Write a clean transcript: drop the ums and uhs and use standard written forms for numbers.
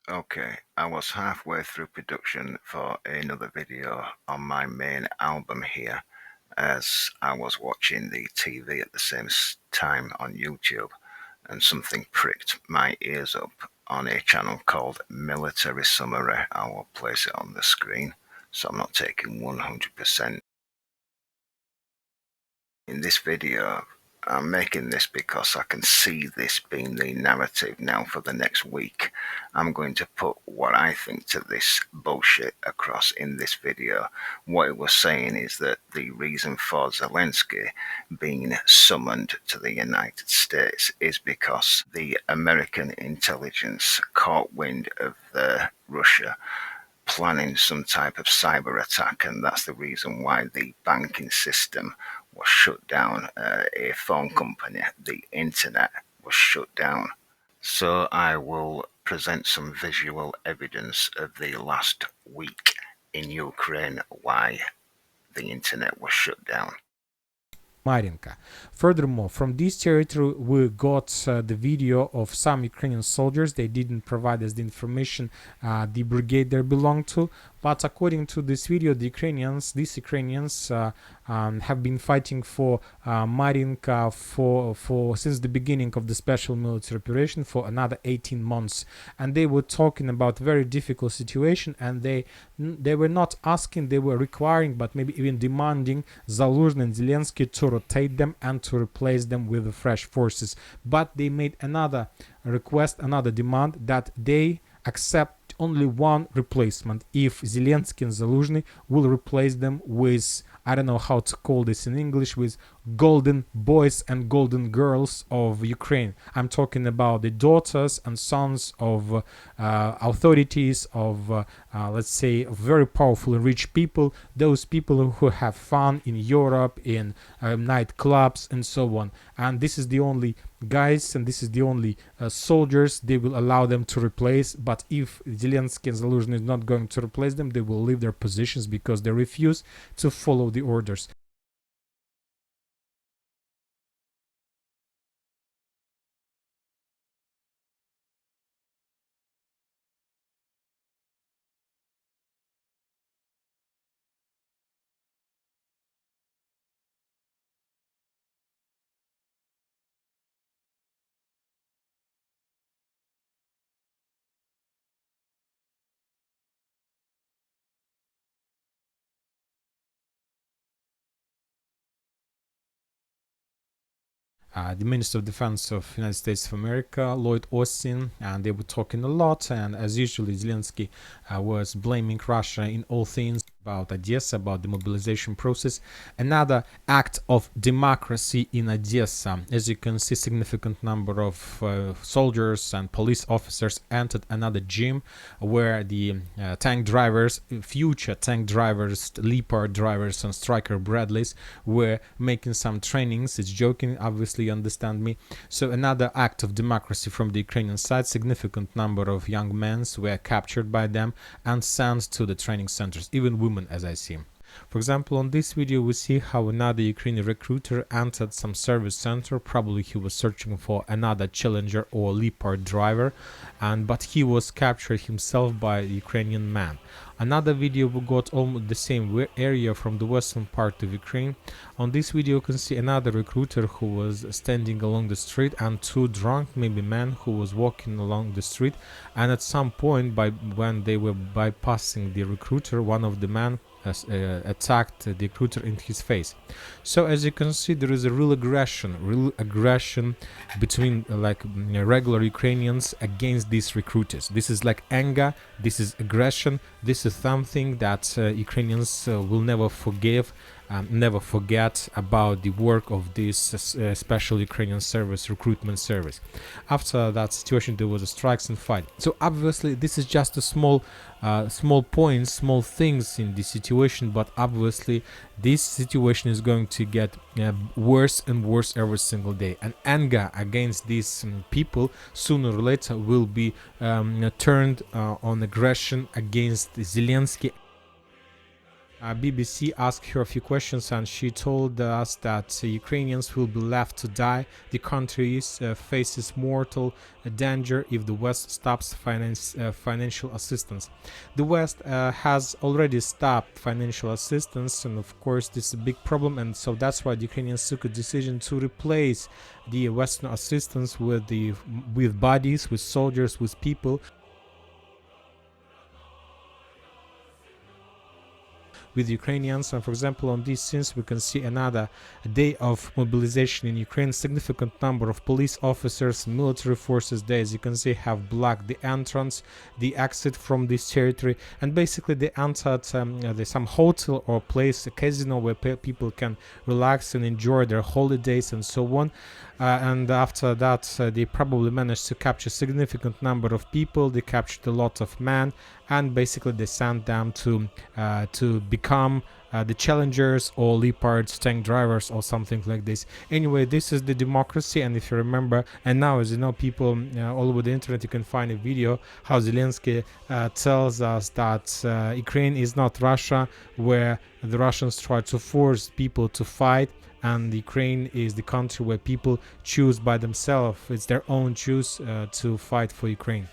Okay, I was halfway through production for another video on my main album here, as I was watching the TV at the same time on YouTube, and something pricked my ears up on a channel called Military Summary. I will place it on the screen, so I'm not taking 100%. In this video, I'm making this because I can see this being the narrative now for the next week. I'm going to put what I think to this bullshit across in this video. What it was saying is that the reason for Zelensky being summoned to the United States is because the American intelligence caught wind of Russia planning some type of cyber attack, and that's the reason why the banking system was shut down. A phone company, the internet was shut down. So I will present some visual evidence of the last week in Ukraine why the internet was shut down. Marinka. Furthermore, from this territory, we got the video of some Ukrainian soldiers. They didn't provide us the information the brigade they belong to, but according to this video, these Ukrainians have been fighting for Marinka for since the beginning of the special military operation for another 18 months, and they were talking about very difficult situation, and they were not asking, they were requiring, but maybe even demanding Zaluzhny and Zelensky to rotate them and to replace them with fresh forces. But they made another request, another demand, that they accept only one replacement if Zelensky and Zaluzhny will replace them with, I don't know how to call this in English, with golden boys and golden girls of Ukraine. I'm talking about the daughters and sons of authorities, of let's say very powerful and rich people, those people who have fun in Europe, in nightclubs and so on. And this is the only guys, and this is the only soldiers they will allow them to replace. But if Zelensky and Zaluzhny is not going to replace them, they will leave their positions because they refuse to follow the orders. The Minister of Defense of the United States of America, Lloyd Austin, and they were talking a lot. And as usually, Zelensky was blaming Russia in all things about Odessa, about the mobilization process. Another act of democracy in Odessa. As you can see, significant number of soldiers and police officers entered another gym where the tank drivers, future tank drivers, Leopard drivers and Striker Bradleys were making some trainings. It's joking, obviously, you understand me. So another act of democracy from the Ukrainian side. Significant number of young men were captured by them and sent to the training centers, even women, as I see. For example, on this video we see how another Ukrainian recruiter entered some service center. Probably he was searching for another Challenger or Leopard driver, but he was captured himself by a Ukrainian man. Another video we got almost the same area from the western part of Ukraine. On this video you can see another recruiter who was standing along the street and two drunk, maybe men, who was walking along the street, and at some point when they were bypassing the recruiter, one of the men attacked the recruiter in his face. So as you can see, there is a real aggression between regular Ukrainians against these recruiters. This is like anger, this is aggression, this is something that Ukrainians will never forgive, never forget about the work of this special Ukrainian service, recruitment service. After that situation, there was a strikes and fight. So obviously this is just a small points, small things in this situation, but obviously this situation is going to get worse and worse every single day, and anger against these people sooner or later will be turned on aggression against Zelensky BBC asked her a few questions, and she told us that Ukrainians will be left to die. The country faces mortal danger if the West stops financial assistance. The West has already stopped financial assistance, and of course, this is a big problem. And so that's why the Ukrainians took a decision to replace the Western assistance with bodies, with soldiers, with people, with Ukrainians. And for example, on these scenes we can see another day of mobilization in Ukraine. Significant number of police officers, military forces there, as you can see, have blocked the entrance, the exit from this territory, and basically they entered some hotel or place, a casino where people can relax and enjoy their holidays and so on. And after that, they probably managed to capture a significant number of people. They captured a lot of men, and basically they sent them to become the challengers or leopards, tank drivers, or something like this. Anyway, this is the democracy. And if you remember, and now, as you know, people all over the internet, you can find a video how Zelensky tells us that Ukraine is not Russia, where the Russians try to force people to fight, and Ukraine is the country where people choose by themselves. It's their own choice to fight for Ukraine.